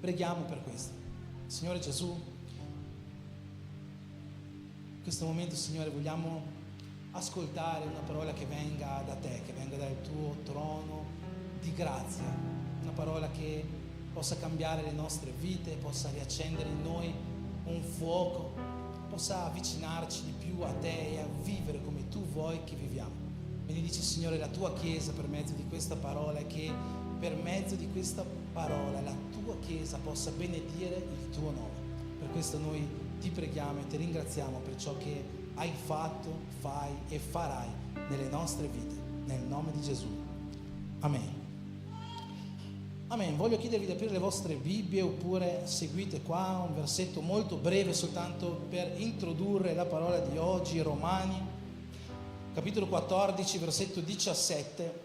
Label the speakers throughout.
Speaker 1: Preghiamo per questo. Signore Gesù, in questo momento, Signore, vogliamo ascoltare una parola che venga da te, che venga dal tuo trono di grazia, una parola che possa cambiare le nostre vite, possa riaccendere in noi un fuoco, possa avvicinarci di più a te e a vivere come tu vuoi che viviamo. Benedici, Signore, la tua Chiesa per mezzo di questa parola e che per mezzo di questa parola la tua Chiesa possa benedire il tuo nome. Per questo noi ti preghiamo e ti ringraziamo per ciò che hai fatto, fai e farai nelle nostre vite, nel nome di Gesù. Amen. Amen. Voglio chiedervi di aprire le vostre Bibbie oppure seguite qua un versetto molto breve soltanto per introdurre la parola di oggi, Romani, capitolo 14, versetto 17.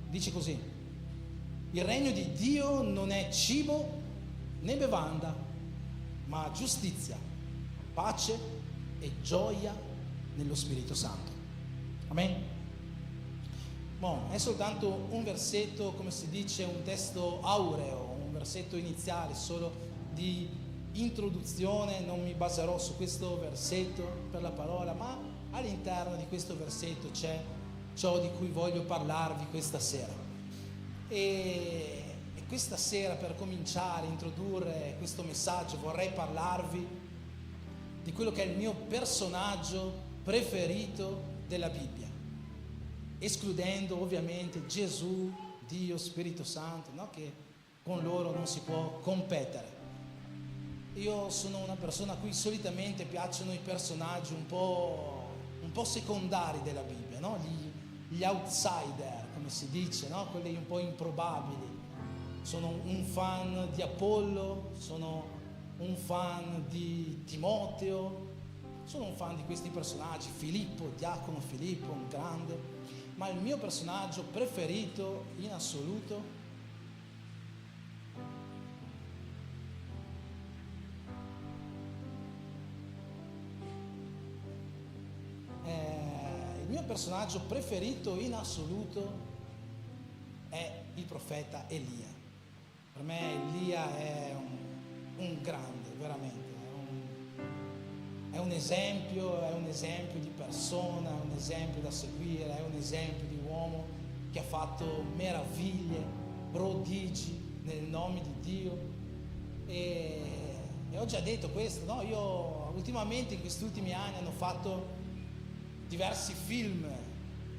Speaker 1: Dice così: il regno di Dio non è cibo né bevanda, ma giustizia, pace e gioia nello Spirito Santo. Amen. Bon, è soltanto un versetto, come si dice, un testo aureo, un versetto iniziale, solo di introduzione. Non mi baserò su questo versetto per la parola, ma all'interno di questo versetto c'è ciò di cui voglio parlarvi questa sera. E questa sera, per cominciare a introdurre questo messaggio, vorrei parlarvi di quello che è il mio personaggio preferito della Bibbia, escludendo ovviamente Gesù, Dio, Spirito Santo, no? Che con loro non si può competere. Io sono una persona a cui solitamente piacciono i personaggi un po' secondari della Bibbia, no? Gli outsider, come si dice, no? Quelli un po' improbabili. Sono un fan di Apollo, sono un fan di Timoteo, sono un fan di questi personaggi, Filippo, Diacono Filippo, un grande, ma il mio personaggio preferito in assoluto è il profeta Elia. Per me Elia è un grande, veramente, è un esempio di persona, è un esempio da seguire, è un esempio di uomo che ha fatto meraviglie, prodigi nel nome di Dio. E ho già detto questo, no? Io ultimamente, in questi ultimi anni, hanno fatto diversi film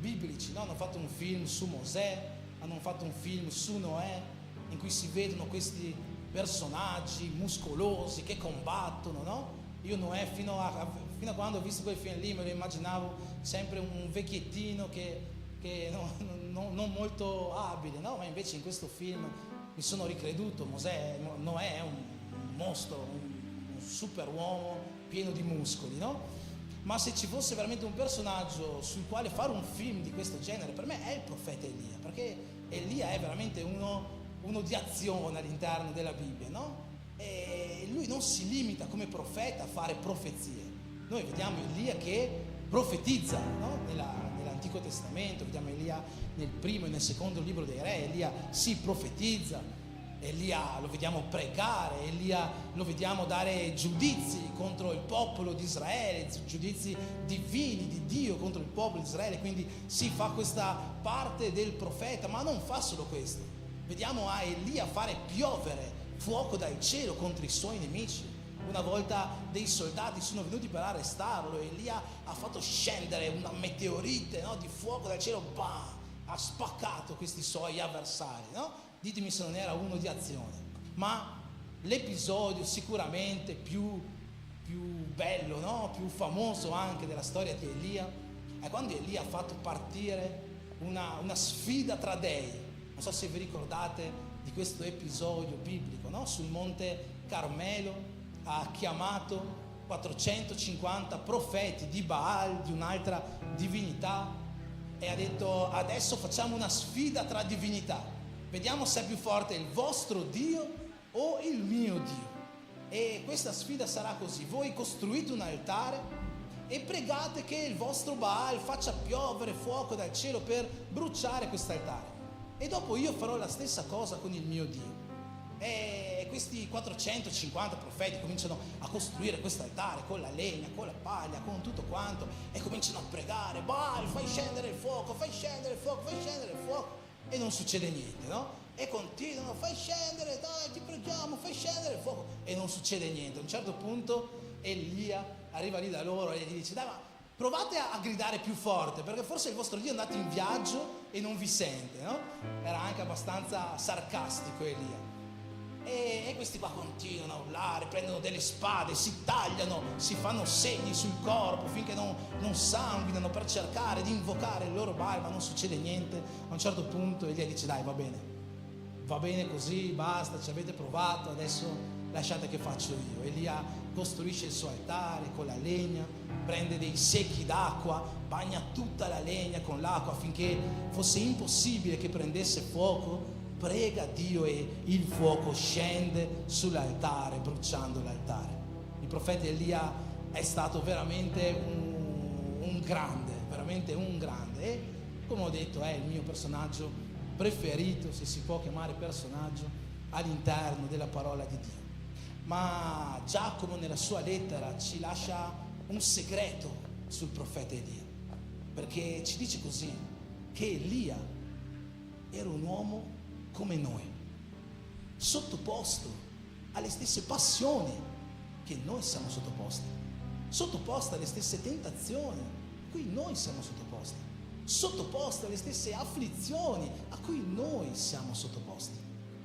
Speaker 1: biblici, no? Hanno fatto un film su Mosè, hanno fatto un film su Noè, in cui si vedono questi personaggi muscolosi che combattono, no? Io Noè fino a quando ho visto quel film lì me lo immaginavo sempre un vecchiettino che non molto abile, no? Ma invece in questo film mi sono ricreduto. Noè è un mostro, un super uomo pieno di muscoli, no? Ma se ci fosse veramente un personaggio sul quale fare un film di questo genere, per me è il profeta Elia, perché Elia è veramente uno di azione all'interno della Bibbia, no? E lui non si limita come profeta a fare profezie. Noi vediamo Elia che profetizza, no? Nell'Antico Testamento, vediamo Elia nel primo e nel secondo libro dei Re. Elia si profetizza, Elia lo vediamo pregare, Elia lo vediamo dare giudizi contro il popolo di Israele, giudizi divini di Dio contro il popolo di Israele. Quindi si fa questa parte del profeta, ma non fa solo questo. Vediamo a Elia fare piovere fuoco dal cielo contro i suoi nemici. Una volta dei soldati sono venuti per arrestarlo, Elia ha fatto scendere una meteorite, no, di fuoco dal cielo, bam, ha spaccato questi suoi avversari, no? Ditemi se non era uno di azione. Ma l'episodio sicuramente più bello, no? Più famoso anche della storia di Elia è quando Elia ha fatto partire una sfida tra dei. Non so se vi ricordate di questo episodio biblico, no? Sul monte Carmelo ha chiamato 450 profeti di Baal, di un'altra divinità, e ha detto: adesso facciamo una sfida tra divinità, vediamo se è più forte il vostro Dio o il mio Dio. E questa sfida sarà così: voi costruite un altare e pregate che il vostro Baal faccia piovere fuoco dal cielo per bruciare quest'altare. E dopo io farò la stessa cosa con il mio Dio. E questi 450 profeti cominciano a costruire questo altare con la legna, con la paglia, con tutto quanto, e cominciano a pregare: Baal, fai scendere il fuoco, fai scendere il fuoco, fai scendere il fuoco. E non succede niente, no? E continuano: fai scendere, dai, ti preghiamo, fai scendere il fuoco. E non succede niente. A un certo punto Elia arriva lì da loro e gli dice: dai, ma provate a gridare più forte, perché forse il vostro Dio è andato in viaggio e non vi sente, no? Era anche abbastanza sarcastico Elia. E questi qua continuano a urlare, prendono delle spade, si tagliano, si fanno segni sul corpo finché non sanguinano, per cercare di invocare il loro Baal, ma non succede niente. A un certo punto Elia dice: dai, va bene così, basta, ci avete provato, adesso lasciate che faccio io. Elia costruisce il suo altare con la legna, prende dei secchi d'acqua, bagna tutta la legna con l'acqua affinché fosse impossibile che prendesse fuoco, prega Dio e il fuoco scende sull'altare, bruciando l'altare. Il profeta Elia è stato veramente un grande, veramente un grande, e come ho detto è il mio personaggio preferito, se si può chiamare personaggio, all'interno della parola di Dio. Ma Giacomo nella sua lettera ci lascia un segreto sul profeta Elia, perché ci dice così, che Elia era un uomo come noi, sottoposto alle stesse passioni che noi siamo sottoposti, sottoposto alle stesse tentazioni a cui noi siamo sottoposti, sottoposto alle stesse afflizioni a cui noi siamo sottoposti.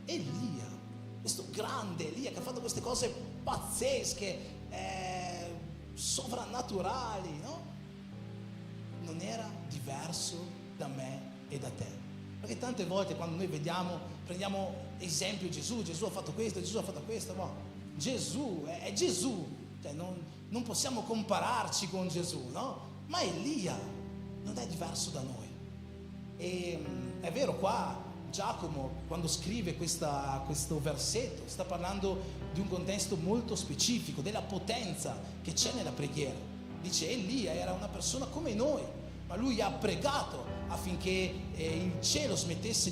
Speaker 1: Elia, questo grande Elia che ha fatto queste cose pazzesche, sovrannaturali, no? Non era diverso da me e da te. Perché tante volte quando noi prendiamo esempio Gesù ha fatto questo, Gesù ha fatto questo, no? Gesù è Gesù, cioè non possiamo compararci con Gesù, no? Ma Elia non è diverso da noi. E è vero, qua Giacomo, quando scrive questo versetto, sta parlando di un contesto molto specifico, della potenza che c'è nella preghiera. Dice: Elia era una persona come noi, ma lui ha pregato affinché il cielo smettesse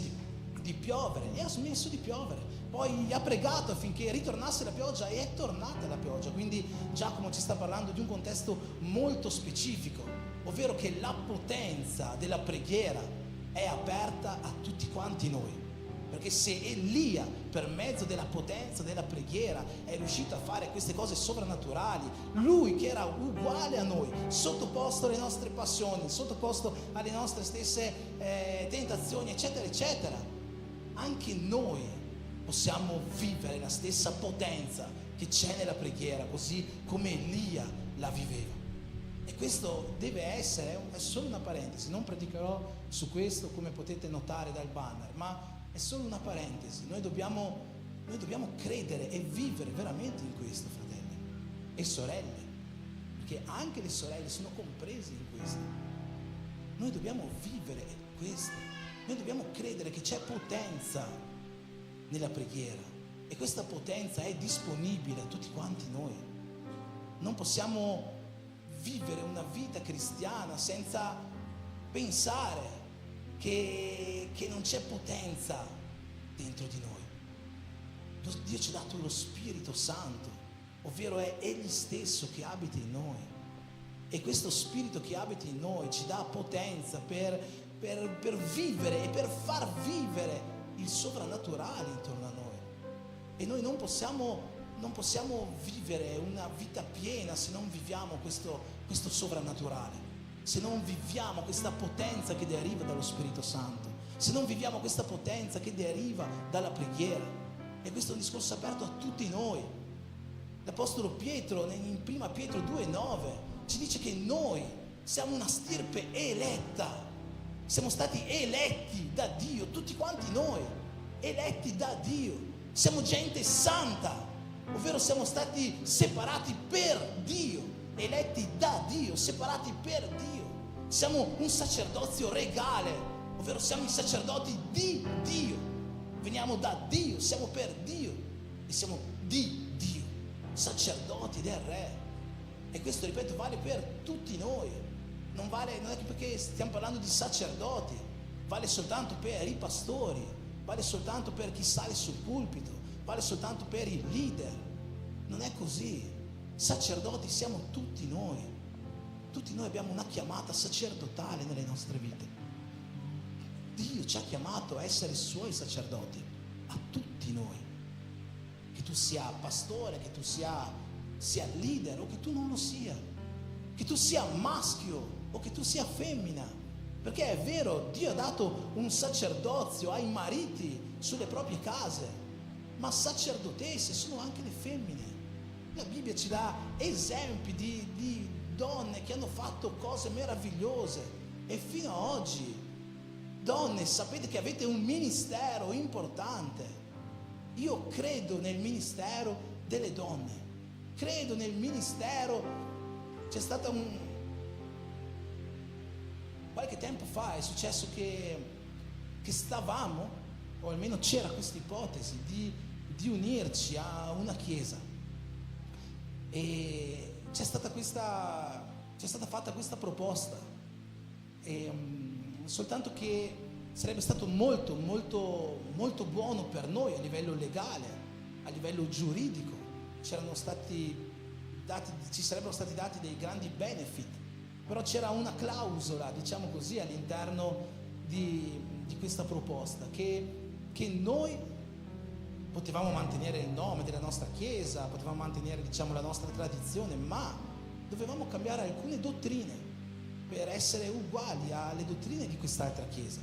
Speaker 1: di piovere, e ha smesso di piovere. Poi ha pregato affinché ritornasse la pioggia, e è tornata la pioggia. Quindi Giacomo ci sta parlando di un contesto molto specifico, ovvero che la potenza della preghiera è aperta a tutti quanti noi. Perché se Elia, per mezzo della potenza della preghiera, è riuscito a fare queste cose sovrannaturali, lui che era uguale a noi, sottoposto alle nostre passioni, sottoposto alle nostre stesse tentazioni, eccetera, eccetera, anche noi possiamo vivere la stessa potenza che c'è nella preghiera, così come Elia la viveva. E questo deve essere, è solo una parentesi, non predicherò su questo come potete notare dal banner, ma è solo una parentesi. Noi dobbiamo credere e vivere veramente in questo, fratelli e sorelle, perché anche le sorelle sono comprese in questo. Noi dobbiamo vivere questo, noi dobbiamo credere che c'è potenza nella preghiera, e questa potenza è disponibile a tutti quanti noi. Non possiamo vivere una vita cristiana senza pensare che non c'è potenza dentro di noi. Dio ci ha dato lo Spirito Santo, ovvero è Egli stesso che abita in noi, e questo Spirito che abita in noi ci dà potenza per vivere e per far vivere il sovrannaturale intorno a noi. E noi non possiamo vivere una vita piena se non viviamo questo sovrannaturale, se non viviamo questa potenza che deriva dallo Spirito Santo, se non viviamo questa potenza che deriva dalla preghiera. E questo è un discorso aperto a tutti noi. L'Apostolo Pietro in 1 Pietro 2,9 ci dice che noi siamo una stirpe eletta, siamo stati eletti da Dio, tutti quanti noi, eletti da Dio, siamo gente santa, ovvero siamo stati separati per Dio, eletti da Dio, separati per Dio. Siamo un sacerdozio regale, ovvero siamo i sacerdoti di Dio, veniamo da Dio, siamo per Dio e siamo di Dio, sacerdoti del Re. E questo, ripeto, vale per tutti noi. Non è che perché stiamo parlando di sacerdoti, vale soltanto per i pastori, vale soltanto per chi sale sul pulpito, vale soltanto per i leader. Non è così. Sacerdoti siamo tutti noi. Tutti noi abbiamo una chiamata sacerdotale nelle nostre vite. Dio ci ha chiamato a essere suoi sacerdoti, a tutti noi. Che tu sia pastore, che tu sia leader o che tu non lo sia, che tu sia maschio o che tu sia femmina, perché è vero, Dio ha dato un sacerdozio ai mariti sulle proprie case, ma sacerdotesse sono anche le femmine. La Bibbia ci dà esempi di donne che hanno fatto cose meravigliose, e fino ad oggi, donne, sapete che avete un ministero importante. Io credo nel ministero delle donne, credo nel ministero. C'è stata qualche tempo fa è successo che stavamo, o almeno c'era questa ipotesi di unirci a una chiesa, e c'è stata fatta questa proposta, soltanto che sarebbe stato molto molto molto buono per noi a livello legale, a livello giuridico. Ci sarebbero stati dati dei grandi benefit, però c'era una clausola, diciamo così, all'interno di questa proposta, che noi potevamo mantenere il nome della nostra chiesa, potevamo mantenere, diciamo, la nostra tradizione, ma dovevamo cambiare alcune dottrine per essere uguali alle dottrine di quest'altra chiesa.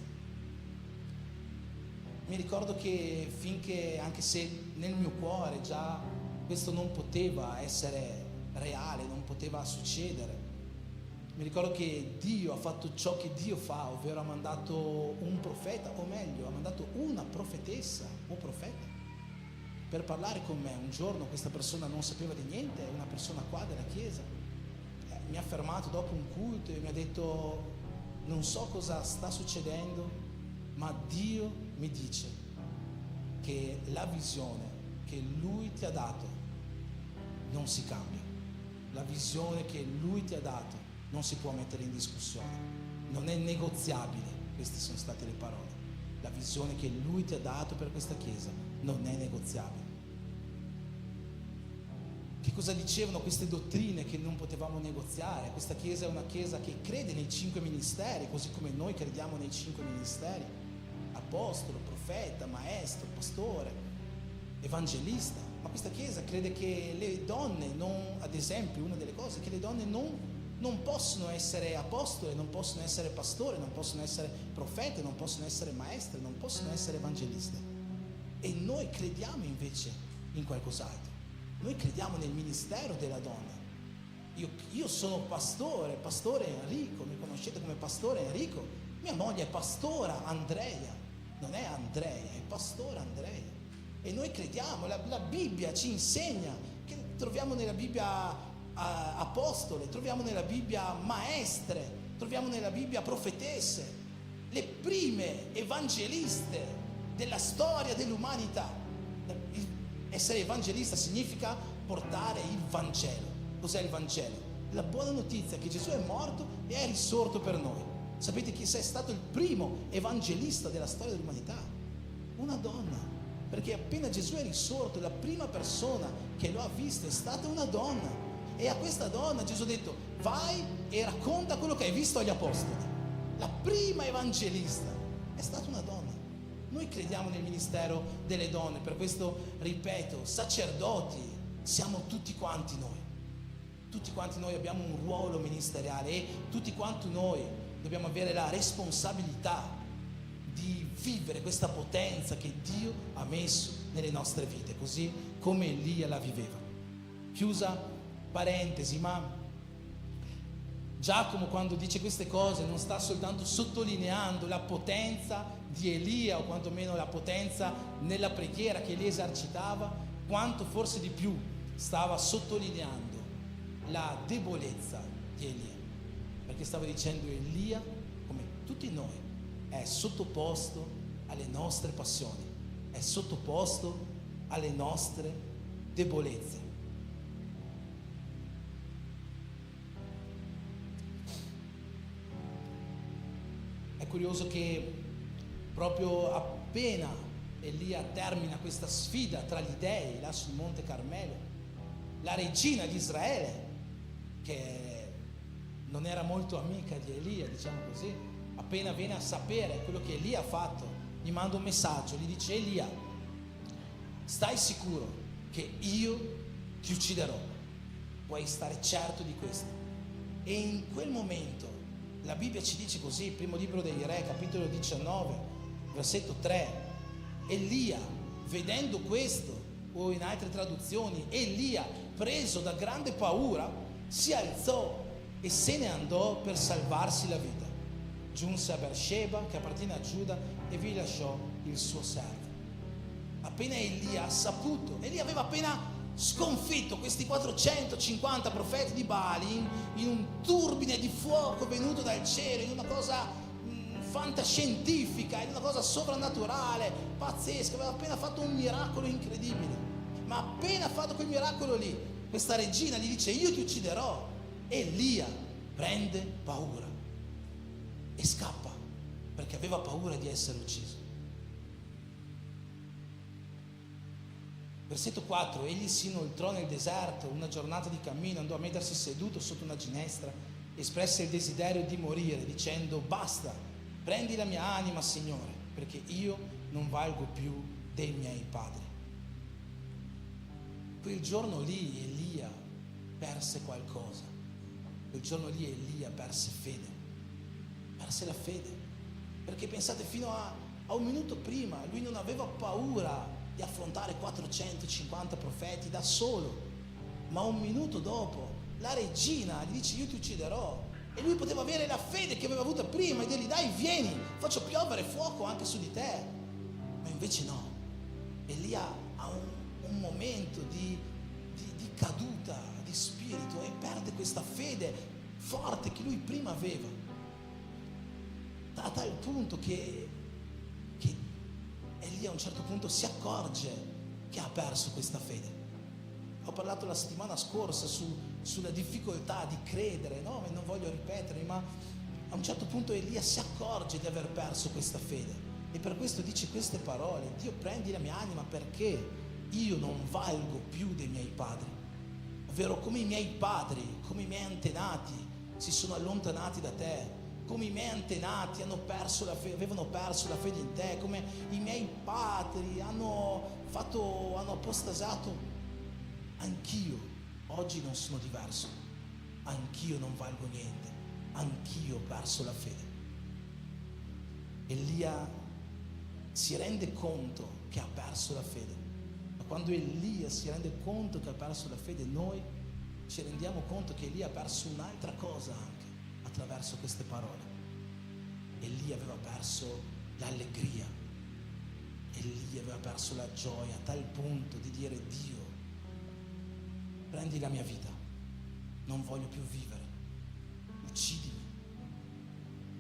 Speaker 1: Mi ricordo che finché, anche se nel mio cuore già questo non poteva essere reale, non poteva succedere, mi ricordo che Dio ha fatto ciò che Dio fa, ovvero ha mandato un profeta, o meglio, ha mandato una profetessa o profeta per parlare con me. Un giorno questa persona non sapeva di niente, è una persona qua della chiesa, mi ha fermato dopo un culto e mi ha detto: non so cosa sta succedendo, ma Dio mi dice che la visione che Lui ti ha dato non si cambia. La visione che Lui ti ha dato non si può mettere in discussione, non è negoziabile. Queste sono state le parole. La visione che Lui ti ha dato per questa chiesa non è negoziabile. Che cosa dicevano queste dottrine che non potevamo negoziare? Questa chiesa è una chiesa che crede nei 5 ministeri, così come noi crediamo nei 5 ministeri: apostolo, profeta, maestro, pastore, evangelista. Ma questa chiesa crede che le donne ad esempio, una delle cose, che le donne non possono essere apostole, non possono essere pastore, non possono essere profete, non possono essere maestre, non possono essere evangeliste. E noi crediamo invece in qualcos'altro. Noi crediamo nel ministero della donna. Io sono pastore Enrico, mi conoscete come pastore Enrico. Mia moglie è pastora Andrea, non è Andrea, è pastora Andrea. E noi crediamo, la Bibbia ci insegna, che troviamo nella Bibbia apostole, troviamo nella Bibbia maestre, troviamo nella Bibbia profetesse, le prime evangeliste della storia dell'umanità. Essere evangelista significa portare il Vangelo. Cos'è il Vangelo? La buona notizia che Gesù è morto e è risorto per noi. Sapete chi è stato il primo evangelista della storia dell'umanità? Una donna. Perché appena Gesù è risorto, la prima persona che lo ha visto è stata una donna. E a questa donna Gesù ha detto: vai e racconta quello che hai visto agli apostoli. La prima evangelista è stata una donna. Noi crediamo nel ministero delle donne, per questo ripeto, sacerdoti siamo tutti quanti noi. Tutti quanti noi abbiamo un ruolo ministeriale e tutti quanti noi dobbiamo avere la responsabilità di vivere questa potenza che Dio ha messo nelle nostre vite, così come Elia la viveva. Chiusa parentesi, ma Giacomo, quando dice queste cose, non sta soltanto sottolineando la potenza di Elia, o quantomeno la potenza nella preghiera che Elia esercitava, quanto forse di più stava sottolineando la debolezza di Elia, perché stava dicendo: Elia, come tutti noi, è sottoposto alle nostre passioni, è sottoposto alle nostre debolezze. curioso che proprio appena Elia termina questa sfida tra gli dei là sul Monte Carmelo, la regina di Israele, che non era molto amica di Elia, diciamo così, appena viene a sapere quello che Elia ha fatto, gli manda un messaggio, gli dice: Elia, stai sicuro che io ti ucciderò, puoi stare certo di questo. E in quel momento la Bibbia ci dice così, primo libro dei Re, capitolo 19, versetto 3, Elia, vedendo questo, o in altre traduzioni, Elia, preso da grande paura, si alzò e se ne andò per salvarsi la vita. Giunse a Beersheba, che appartiene a Giuda, e vi lasciò il suo servo. Appena Elia ha saputo, Elia aveva appena sconfitto questi 450 profeti di Baali in un turbine di fuoco venuto dal cielo, in una cosa fantascientifica, in una cosa sovrannaturale, pazzesca. Aveva appena fatto un miracolo incredibile, ma appena fatto quel miracolo lì, questa regina gli dice: io ti ucciderò. Elia prende paura e scappa, perché aveva paura di essere ucciso. Versetto 4: egli si inoltrò nel deserto, una giornata di cammino, andò a mettersi seduto sotto una ginestra, espresse il desiderio di morire, dicendo: basta, prendi la mia anima, Signore, perché io non valgo più dei miei padri. Quel giorno lì Elia perse qualcosa, quel giorno lì Elia perse la fede, perché pensate, fino a un minuto prima lui non aveva paura di affrontare 450 profeti da solo, ma un minuto dopo la regina gli dice: io ti ucciderò, e lui poteva avere la fede che aveva avuto prima e dirgli: dai, vieni, faccio piovere fuoco anche su di te. Ma invece no, Elia ha un momento di caduta di spirito e perde questa fede forte che lui prima aveva, a tal punto che Elia a un certo punto si accorge che ha perso questa fede. Ho parlato la settimana scorsa sulla difficoltà di credere, no? Non voglio ripetere, ma a un certo punto Elia si accorge di aver perso questa fede e per questo dice queste parole: Dio, prendi la mia anima perché io non valgo più dei miei padri. Ovvero, come i miei padri, come i miei antenati si sono allontanati da te, come i miei antenati avevano perso la fede in te, come i miei padri hanno apostasato, anch'io oggi non sono diverso, anch'io non valgo niente, anch'io ho perso la fede. Elia si rende conto che ha perso la fede, ma quando Elia si rende conto che ha perso la fede, noi ci rendiamo conto che Elia ha perso un'altra cosa anche attraverso queste parole. Elia aveva perso l'allegria, Elia aveva perso la gioia, a tal punto di dire: Dio, prendi la mia vita, non voglio più vivere, uccidimi.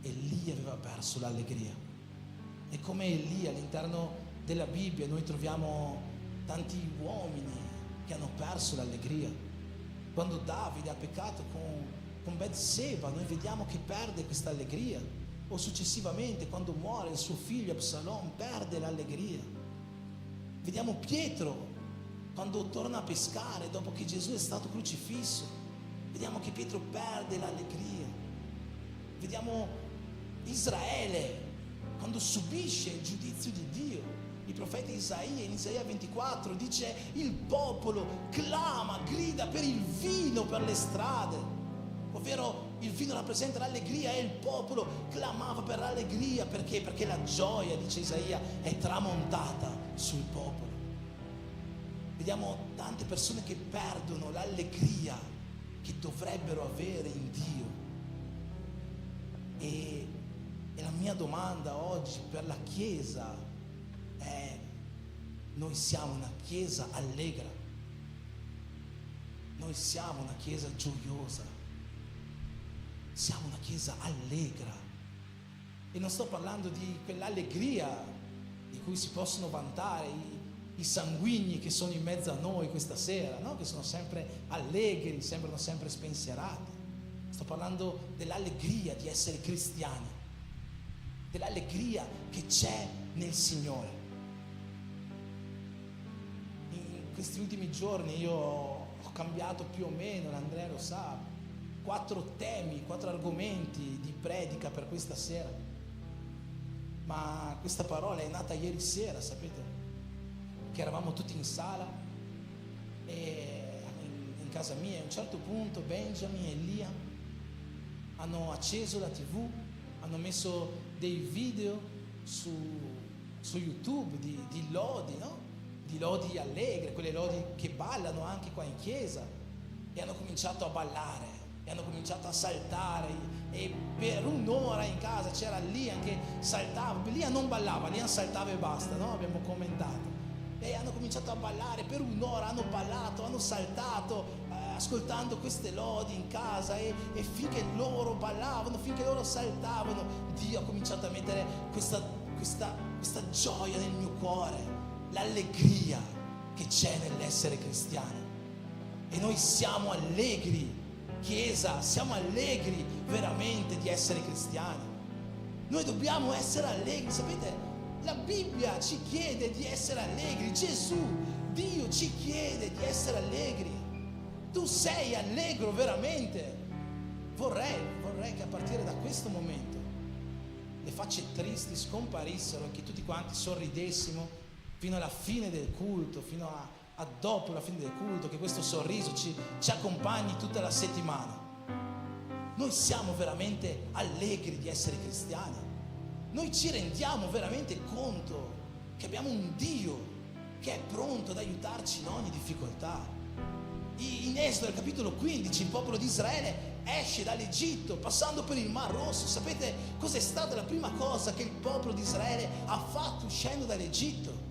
Speaker 1: Elia aveva perso l'allegria. E come Elia, all'interno della Bibbia noi troviamo tanti uomini che hanno perso l'allegria. Quando Davide ha peccato con Betseba, noi vediamo che perde questa allegria, o successivamente quando muore il suo figlio Absalom perde l'allegria. Vediamo Pietro quando torna a pescare dopo che Gesù è stato crocifisso, vediamo che Pietro perde l'allegria. Vediamo Israele quando subisce il giudizio di Dio. Il profeta Isaia, in Isaia 24, dice: il popolo clama, grida per il vino per le strade, ovvero il vino rappresenta l'allegria e il popolo clamava per l'allegria. Perché? Perché la gioia, dice Isaia, è tramontata sul popolo. Vediamo tante persone che perdono l'allegria che dovrebbero avere in Dio. E la mia domanda oggi per la Chiesa è: noi siamo una Chiesa allegra? Noi siamo una Chiesa gioiosa? Siamo una Chiesa allegra? E non sto parlando di quell'allegria di cui si possono vantare i sanguigni che sono in mezzo a noi questa sera, no? Che sono sempre allegri, sembrano sempre spensierati. Sto parlando dell'allegria di essere cristiani, dell'allegria che c'è nel Signore. In questi ultimi giorni io ho cambiato più o meno, l'Andrea lo sa, 4 temi, 4 argomenti di predica per questa sera. Ma questa parola è nata ieri sera, sapete? Che eravamo tutti in sala e in casa mia, a un certo punto Benjamin e Elia hanno acceso la TV, hanno messo dei video su YouTube di lodi, no? Di lodi allegre, quelle lodi che ballano anche qua in chiesa, e hanno cominciato a ballare e hanno cominciato a saltare, e per un'ora in casa c'era Lian che saltava. Lian non ballava, Lian saltava e basta, no? Abbiamo commentato, e hanno cominciato a ballare per un'ora, hanno ballato, hanno saltato, ascoltando queste lodi in casa, e finché loro ballavano, finché loro saltavano, Dio ha cominciato a mettere questa gioia nel mio cuore, l'allegria che c'è nell'essere cristiani. E noi siamo allegri, Chiesa, siamo allegri veramente di essere cristiani. Noi dobbiamo essere allegri, sapete, la Bibbia ci chiede di essere allegri, Gesù, Dio ci chiede di essere allegri. Tu sei allegro veramente? Vorrei che a partire da questo momento le facce tristi scomparissero e che tutti quanti sorridessimo fino alla fine del culto, fino a dopo la fine del culto, che questo sorriso ci accompagni tutta la settimana. Noi siamo veramente allegri di essere cristiani. Noi ci rendiamo veramente conto che abbiamo un Dio che è pronto ad aiutarci in ogni difficoltà. In Esodo, capitolo 15, il popolo di Israele esce dall'Egitto passando per il Mar Rosso. Sapete cos'è stata la prima cosa che il popolo di Israele ha fatto uscendo dall'Egitto?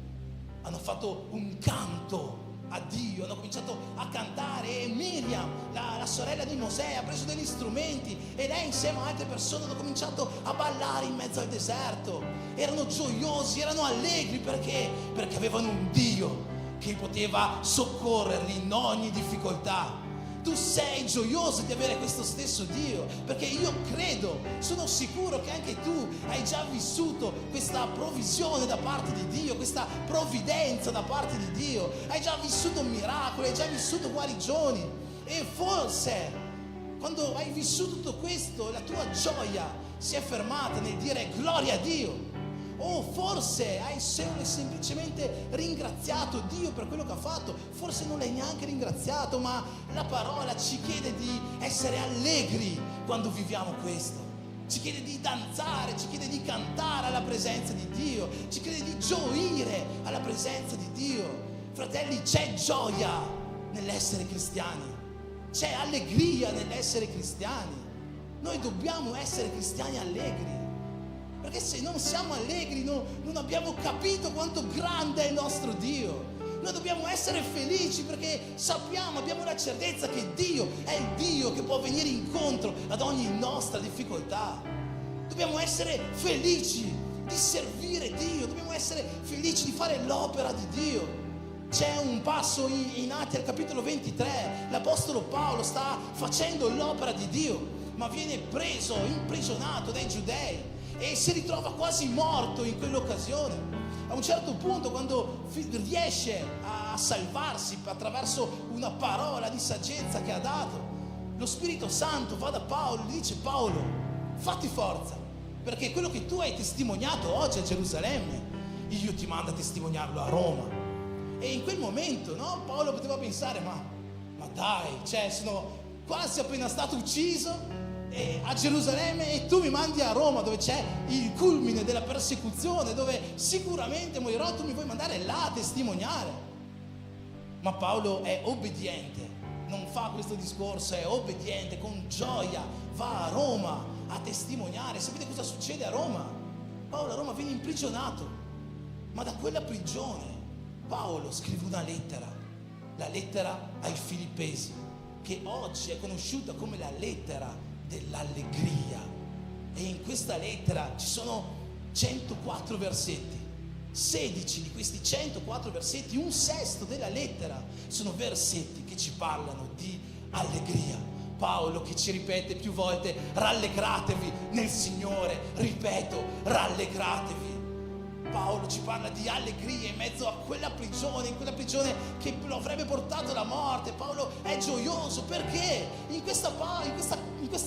Speaker 1: Hanno fatto un canto a Dio, hanno cominciato a cantare, e Miriam, la sorella di Mosè, ha preso degli strumenti e lei insieme a altre persone hanno cominciato a ballare in mezzo al deserto. Erano gioiosi, erano allegri, perché avevano un Dio che poteva soccorrerli in ogni difficoltà. Tu sei gioioso di avere questo stesso Dio, perché io credo, sono sicuro che anche tu hai già vissuto questa provvisione da parte di Dio, questa provvidenza da parte di Dio. Hai già vissuto miracoli, hai già vissuto guarigioni, e forse quando hai vissuto tutto questo la tua gioia si è fermata nel dire gloria a Dio. O forse hai semplicemente ringraziato Dio per quello che ha fatto, forse non l'hai neanche ringraziato, ma la parola ci chiede di essere allegri quando viviamo questo. Ci chiede di danzare, ci chiede di cantare alla presenza di Dio, ci chiede di gioire alla presenza di Dio. Fratelli, c'è gioia nell'essere cristiani, c'è allegria nell'essere cristiani. Noi dobbiamo essere cristiani allegri. Perché se non siamo allegri non abbiamo capito quanto grande è il nostro Dio. Noi dobbiamo essere felici perché sappiamo, abbiamo la certezza che Dio è il Dio che può venire incontro ad ogni nostra difficoltà. Dobbiamo essere felici di servire Dio, dobbiamo essere felici di fare l'opera di Dio. C'è un passo in Atti al capitolo 23, l'apostolo Paolo sta facendo l'opera di Dio, ma viene preso, imprigionato dai giudei, e si ritrova quasi morto in quell'occasione. A un certo punto, quando riesce a salvarsi attraverso una parola di saggezza che ha dato, lo Spirito Santo va da Paolo e gli dice: Paolo, fatti forza, perché quello che tu hai testimoniato oggi a Gerusalemme, io ti mando a testimoniarlo a Roma. E in quel momento, no, Paolo poteva pensare: ma dai, cioè sono quasi appena stato ucciso a Gerusalemme e tu mi mandi a Roma, dove c'è il culmine della persecuzione, dove sicuramente morirò, tu mi vuoi mandare là a testimoniare? Ma Paolo è obbediente, non fa questo discorso, è obbediente, con gioia va a Roma a testimoniare. Sapete cosa succede a Roma? Paolo a Roma viene imprigionato, ma da quella prigione Paolo scrive una lettera, la lettera ai Filippesi, che oggi è conosciuta come la lettera dell'allegria. E in questa lettera ci sono 104 versetti. 16 di questi 104 versetti, un sesto della lettera, sono versetti che ci parlano di allegria, Paolo che ci ripete più volte: rallegratevi nel Signore. Ripeto, rallegratevi. Paolo ci parla di allegria in mezzo a quella prigione, in quella prigione che lo avrebbe portato alla morte. Paolo è gioioso perché in questa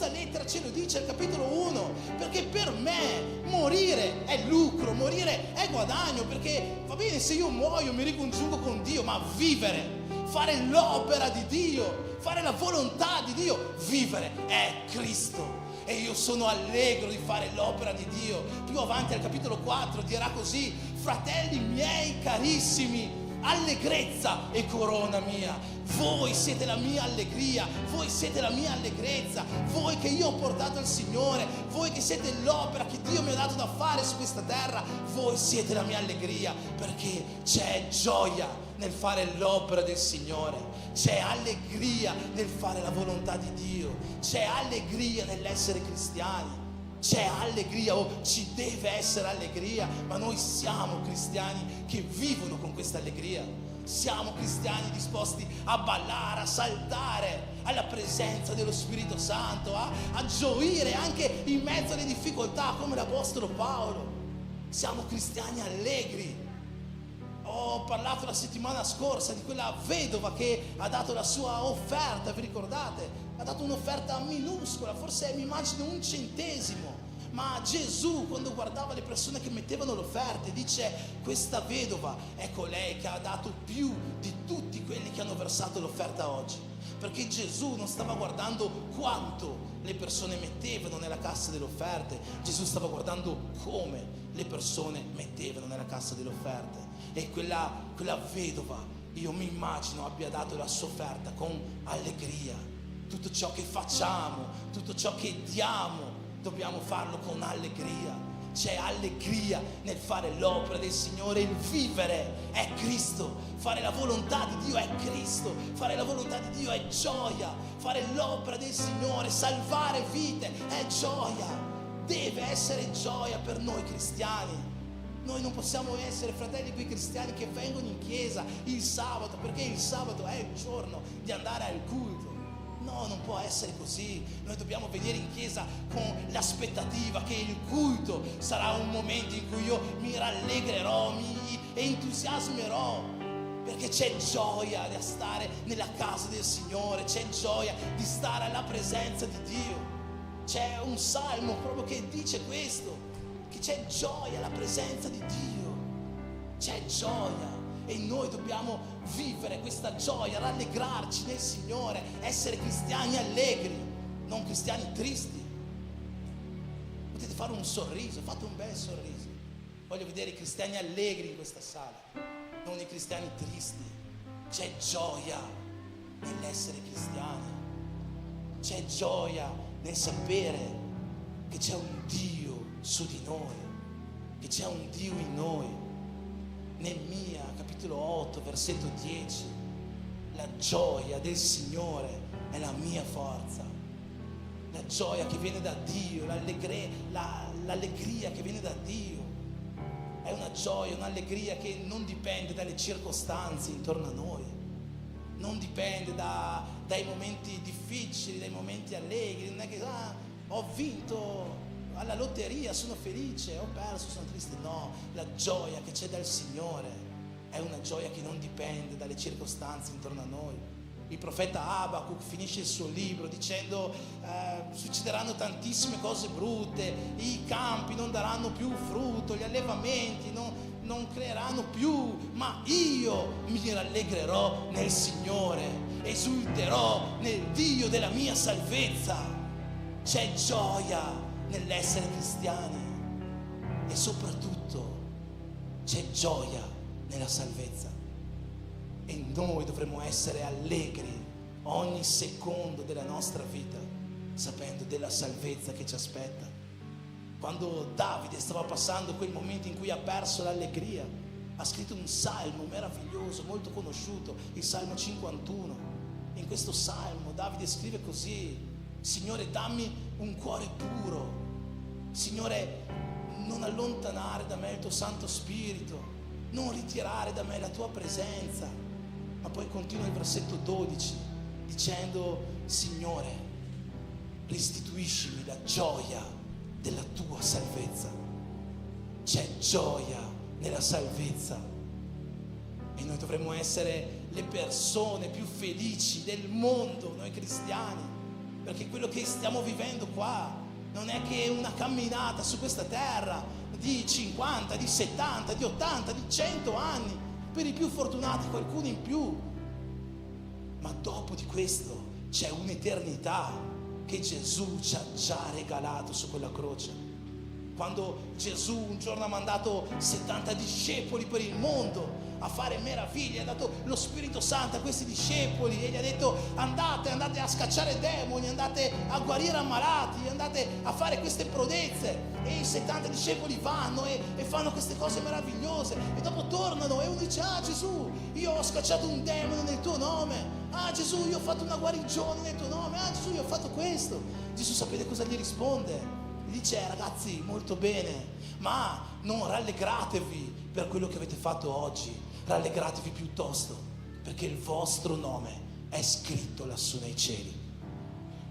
Speaker 1: lettera ce lo dice al capitolo 1, perché per me morire è lucro, morire è guadagno, perché va bene se io muoio, mi ricongiungo con Dio, ma vivere, fare l'opera di Dio, fare la volontà di Dio, vivere è Cristo. E io sono allegro di fare l'opera di Dio. Più avanti al capitolo 4 dirà così: fratelli miei carissimi, allegrezza e corona mia, voi siete la mia allegria, voi siete la mia allegrezza, voi che io ho portato al Signore, voi che siete l'opera che Dio mi ha dato da fare su questa terra, voi siete la mia allegria, perché c'è gioia nel fare l'opera del Signore, c'è allegria nel fare la volontà di Dio, c'è allegria nell'essere cristiani, c'è allegria, ci deve essere allegria, ma noi siamo cristiani che vivono con questa allegria, siamo cristiani disposti a ballare, a saltare alla presenza dello Spirito Santo, a gioire anche in mezzo alle difficoltà come l'Apostolo Paolo. Siamo cristiani allegri. Ho parlato la settimana scorsa di quella vedova che ha dato la sua offerta, vi ricordate? Ha dato un'offerta minuscola, forse mi immagino un centesimo, ma Gesù, quando guardava le persone che mettevano le offerte, dice: questa vedova è colei che ha dato più di tutti quelli che hanno versato l'offerta oggi, perché Gesù non stava guardando quanto le persone mettevano nella cassa delle offerte, Gesù stava guardando come le persone mettevano nella cassa delle offerte. E quella vedova, io mi immagino, abbia dato la sua offerta con allegria. Tutto ciò che facciamo, tutto ciò che diamo, dobbiamo farlo con allegria. C'è allegria nel fare l'opera del Signore. Il vivere è Cristo, fare la volontà di Dio è Cristo, fare la volontà di Dio è gioia, fare l'opera del Signore, salvare vite è gioia, deve essere gioia per noi cristiani. Noi non possiamo essere, fratelli, quei cristiani che vengono in chiesa il sabato perché il sabato è il giorno di andare al culto. No, non può essere così. Noi dobbiamo venire in chiesa con l'aspettativa che il culto sarà un momento in cui io mi rallegrerò, mi entusiasmerò, perché c'è gioia di stare nella casa del Signore, c'è gioia di stare alla presenza di Dio. C'è un salmo proprio che dice questo, che c'è gioia alla presenza di Dio, c'è gioia, e noi dobbiamo vivere questa gioia, rallegrarci nel Signore, essere cristiani allegri, non cristiani tristi. Potete fare un sorriso, fate un bel sorriso. Voglio vedere i cristiani allegri in questa sala, non i cristiani tristi. C'è gioia nell'essere cristiani, c'è gioia nel sapere che c'è un Dio su di noi, che c'è un Dio in noi. Neemia capitolo 8 versetto 10: la gioia del Signore è la mia forza. La gioia che viene da Dio, l'allegria che viene da Dio è una gioia, un'allegria che non dipende dalle circostanze intorno a noi, non dipende dai momenti difficili, dai momenti allegri. Non è che ho vinto alla lotteria, sono felice, ho perso, sono triste. No, la gioia che c'è dal Signore è una gioia che non dipende dalle circostanze intorno a noi. Il profeta Abacuc finisce il suo libro dicendo: succederanno tantissime cose brutte, i campi non daranno più frutto, gli allevamenti non creeranno più, ma io mi rallegrerò nel Signore, esulterò nel Dio della mia salvezza. C'è gioia nell'essere cristiani e soprattutto c'è gioia nella salvezza, e noi dovremo essere allegri ogni secondo della nostra vita sapendo della salvezza che ci aspetta. Quando Davide stava passando quel momento in cui ha perso l'allegria, ha scritto un salmo meraviglioso, molto conosciuto, il Salmo 51. In questo salmo Davide scrive così: Signore, dammi un cuore puro. Signore, non allontanare da me il tuo Santo Spirito, non ritirare da me la tua presenza. Ma poi continua il versetto 12 dicendo: Signore, restituiscimi la gioia della tua salvezza. C'è gioia nella salvezza e noi dovremmo essere le persone più felici del mondo, noi cristiani, perché quello che stiamo vivendo qua non è che una camminata su questa terra di 50, di 70, di 80, di 100 anni, per i più fortunati qualcuno in più, ma dopo di questo c'è un'eternità che Gesù ci ha già regalato su quella croce. Quando Gesù un giorno ha mandato 70 discepoli per il mondo a fare meraviglie, ha dato lo Spirito Santo a questi discepoli e gli ha detto andate a scacciare demoni, andate a guarire ammalati, andate a fare queste prodezze, e i 70 discepoli vanno e fanno queste cose meravigliose e dopo tornano e uno dice: ah Gesù, io ho scacciato un demone nel tuo nome, ah Gesù, io ho fatto una guarigione nel tuo nome, ah Gesù, io ho fatto questo. Gesù sapete cosa gli risponde? Gli dice: ragazzi, molto bene, ma non rallegratevi per quello che avete fatto oggi, rallegratevi piuttosto perché il vostro nome è scritto lassù nei cieli.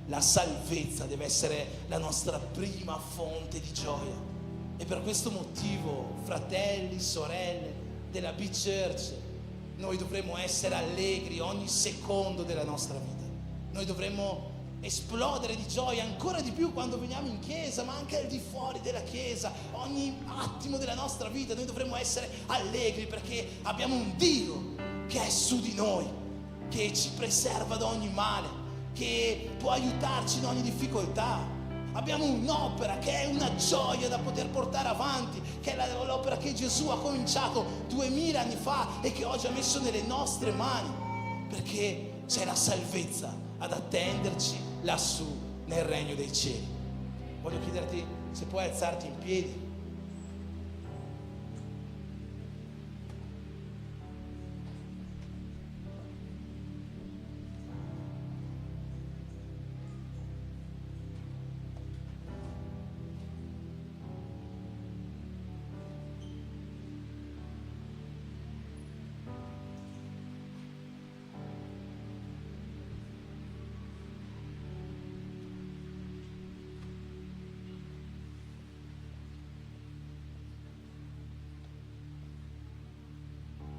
Speaker 1: La salvezza deve essere la nostra prima fonte di gioia, e per questo motivo, fratelli, sorelle della B-Church, noi dovremmo essere allegri ogni secondo della nostra vita. Noi dovremmo esplodere di gioia ancora di più quando veniamo in chiesa, ma anche al di fuori della chiesa. Ogni attimo della nostra vita noi dovremmo essere allegri perché abbiamo un Dio che è su di noi, che ci preserva da ogni male, che può aiutarci in ogni difficoltà. Abbiamo un'opera che è una gioia da poter portare avanti, che è l'opera che Gesù ha cominciato 2000 anni fa e che oggi ha messo nelle nostre mani, perché c'è la salvezza ad attenderci lassù nel regno dei cieli. Voglio chiederti se puoi alzarti in piedi.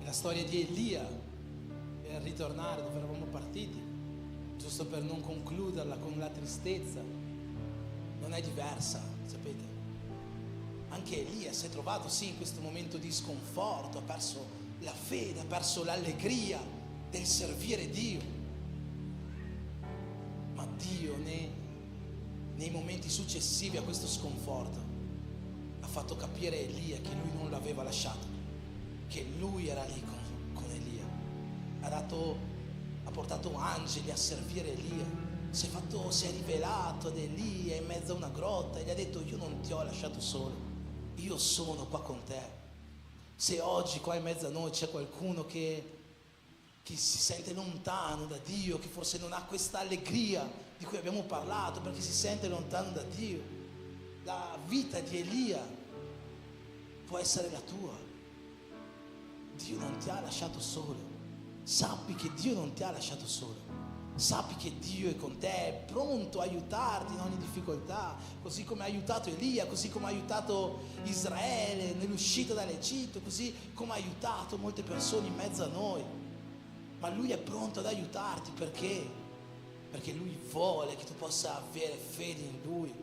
Speaker 1: La storia di Elia, per ritornare dove eravamo partiti, giusto per non concluderla con la tristezza, non è diversa, sapete? Anche Elia si è trovato sì in questo momento di sconforto, ha perso la fede, ha perso l'allegria del servire Dio, ma Dio nei momenti successivi a questo sconforto ha fatto capire a Elia che lui non l'aveva lasciato, che lui era lì con Elia, ha portato angeli a servire Elia, si è rivelato ad Elia in mezzo a una grotta e gli ha detto: io non ti ho lasciato solo, io sono qua con te. Se oggi qua in mezzo a noi c'è qualcuno che si sente lontano da Dio, che forse non ha questa allegria di cui abbiamo parlato, perché si sente lontano da Dio, la vita di Elia può essere la tua. Dio non ti ha lasciato solo. Sappi che Dio non ti ha lasciato solo. Sappi che Dio è con te, è pronto a aiutarti in ogni difficoltà, così come ha aiutato Elia, così come ha aiutato Israele nell'uscita dall'Egitto, così come ha aiutato molte persone in mezzo a noi. Ma Lui è pronto ad aiutarti perché Lui vuole che tu possa avere fede in Lui,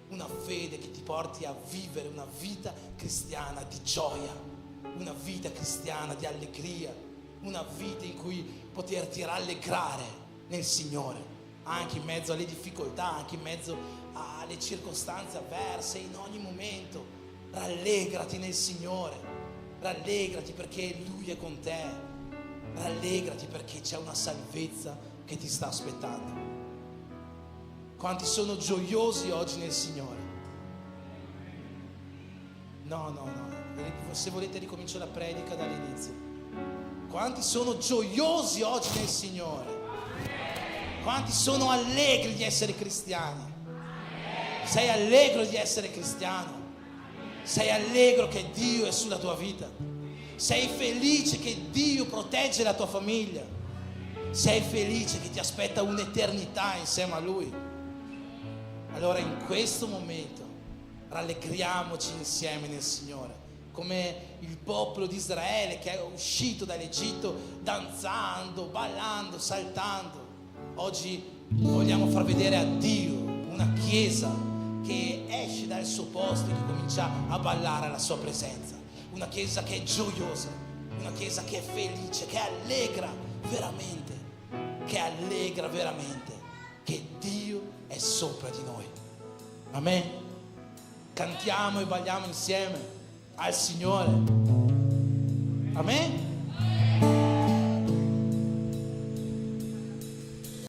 Speaker 1: una fede che ti porti a vivere una vita cristiana di gioia, una vita cristiana di allegria, una vita in cui poterti rallegrare nel Signore, anche in mezzo alle difficoltà, anche in mezzo alle circostanze avverse, in ogni momento. Rallegrati nel Signore, rallegrati perché Lui è con te, rallegrati perché c'è una salvezza che ti sta aspettando. Quanti sono gioiosi oggi nel Signore? No. Se volete ricomincio la predica dall'inizio. Quanti sono gioiosi oggi nel Signore? Quanti sono allegri di essere cristiani? Sei allegro di essere cristiano? Sei allegro che Dio è sulla tua vita? Sei felice che Dio protegge la tua famiglia? Sei felice che ti aspetta un'eternità insieme a Lui? Allora in questo momento rallegriamoci insieme nel Signore, come il popolo di Israele che è uscito dall'Egitto danzando, ballando, saltando. Oggi vogliamo far vedere a Dio una chiesa che esce dal suo posto e che comincia a ballare alla sua presenza, una chiesa che è gioiosa, una chiesa che è felice, che allegra veramente, che Dio è sopra di noi. Amen. Cantiamo e balliamo insieme al Signore. Amen.